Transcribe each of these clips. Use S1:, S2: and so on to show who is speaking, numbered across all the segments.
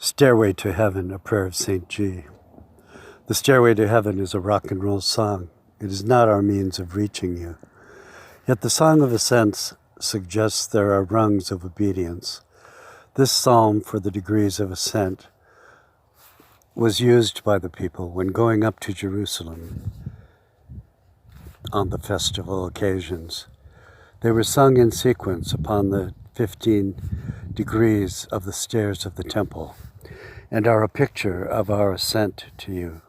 S1: Stairway to Heaven, a prayer of St. G. The Stairway to Heaven is a rock and roll song. It is not our means of reaching you. Yet the Song of Ascents suggests there are rungs of obedience. This psalm for the degrees of ascent was used by the people when going up to Jerusalem on the festival occasions. They were sung in sequence upon the 15 degrees of the stairs of the temple, and are a picture of our ascent to you.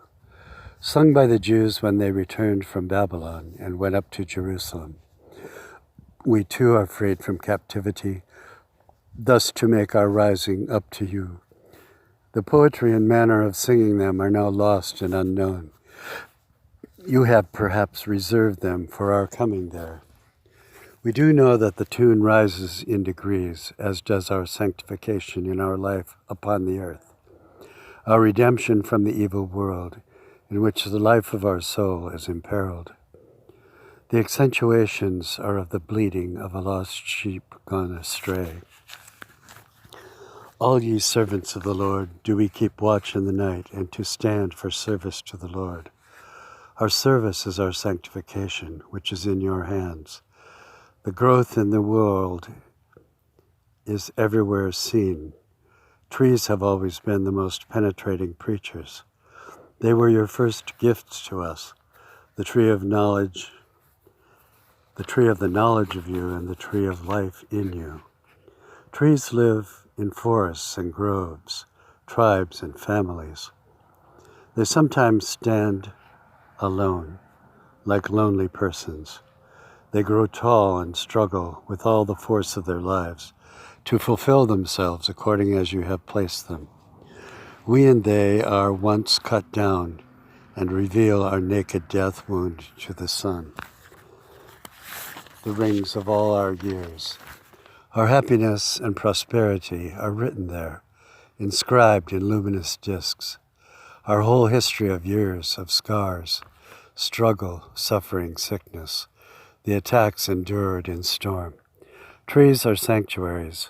S1: Sung by the Jews when they returned from Babylon and went up to Jerusalem. We too are freed from captivity, thus to make our rising up to you. The poetry and manner of singing them are now lost and unknown. You have perhaps reserved them for our coming there. We do know that the tune rises in degrees, as does our sanctification in our life upon the earth, our redemption from the evil world, in which the life of our soul is imperiled. The accentuations are of the bleating of a lost sheep gone astray. All ye servants of the Lord, do we keep watch in the night, and to stand for service to the Lord. Our service is our sanctification, which is in your hands. The growth in the world is everywhere seen. Trees have always been the most penetrating preachers. They were your first gifts to us, the tree of knowledge, the tree of the knowledge of you, and the tree of life in you. Trees live in forests and groves, tribes and families. They sometimes stand alone, like lonely persons. They grow tall and struggle with all the force of their lives to fulfill themselves according as you have placed them. We and they are once cut down and reveal our naked death wound to the sun, the rings of all our years. Our happiness and prosperity are written there, inscribed in luminous discs. Our whole history of years of scars, struggle, suffering, sickness, the attacks endured in storm. Trees are sanctuaries.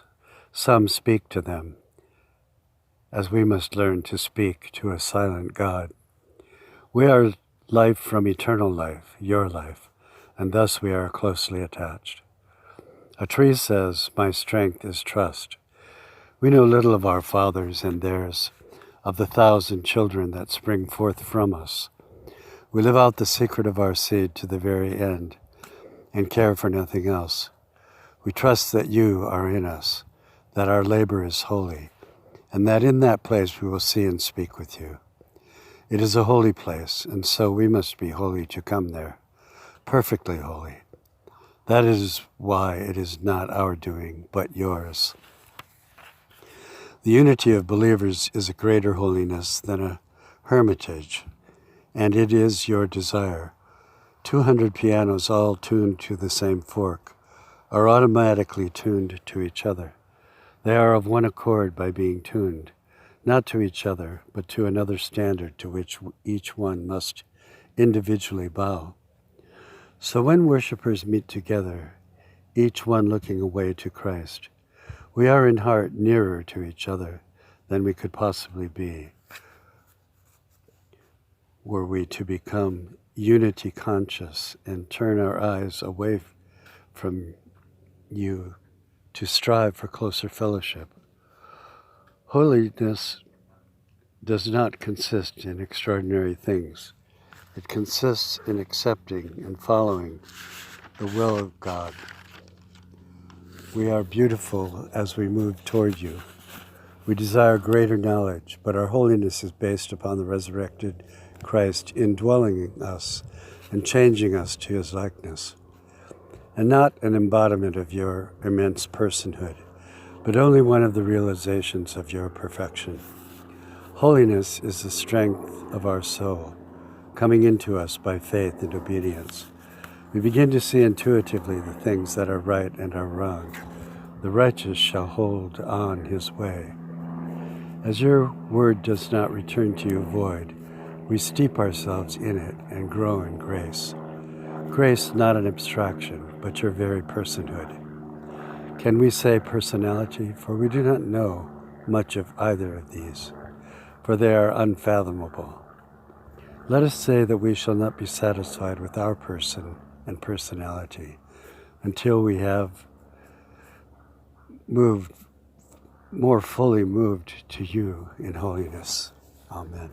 S1: Some speak to them, as we must learn to speak to a silent God. We are life from eternal life, your life, and thus we are closely attached. A tree says, my strength is trust. We know little of our fathers and theirs, of the 1,000 children that spring forth from us. We live out the secret of our seed to the very end, and care for nothing else. We trust that you are in us, that our labor is holy, and that in that place we will see and speak with you. It is a holy place, and so we must be holy to come there, perfectly holy. That is why it is not our doing, but yours. The unity of believers is a greater holiness than a hermitage, and it is your desire. 200 pianos all tuned to the same fork are automatically tuned to each other. They are of one accord by being tuned, not to each other, but to another standard to which each one must individually bow. So when worshipers meet together, each one looking away to Christ, we are in heart nearer to each other than we could possibly be, were we to become unity conscious and turn our eyes away from you to strive for closer fellowship. Holiness does not consist in extraordinary things. It consists in accepting and following the will of God. We are beautiful as we move toward you. We desire greater knowledge, but our holiness is based upon the resurrected Christ indwelling us and changing us to his likeness, and not an embodiment of your immense personhood, but only one of the realizations of your perfection. Holiness is the strength of our soul, coming into us by faith and obedience. We begin to see intuitively the things that are right and are wrong. The righteous shall hold on his way. As your word does not return to you void, we steep ourselves in it and grow in grace. Grace not an abstraction, but your very personhood. Can we say personality? For we do not know much of either of these, for they are unfathomable. Let us say that we shall not be satisfied with our person and personality until we have more fully moved to you in holiness. Amen.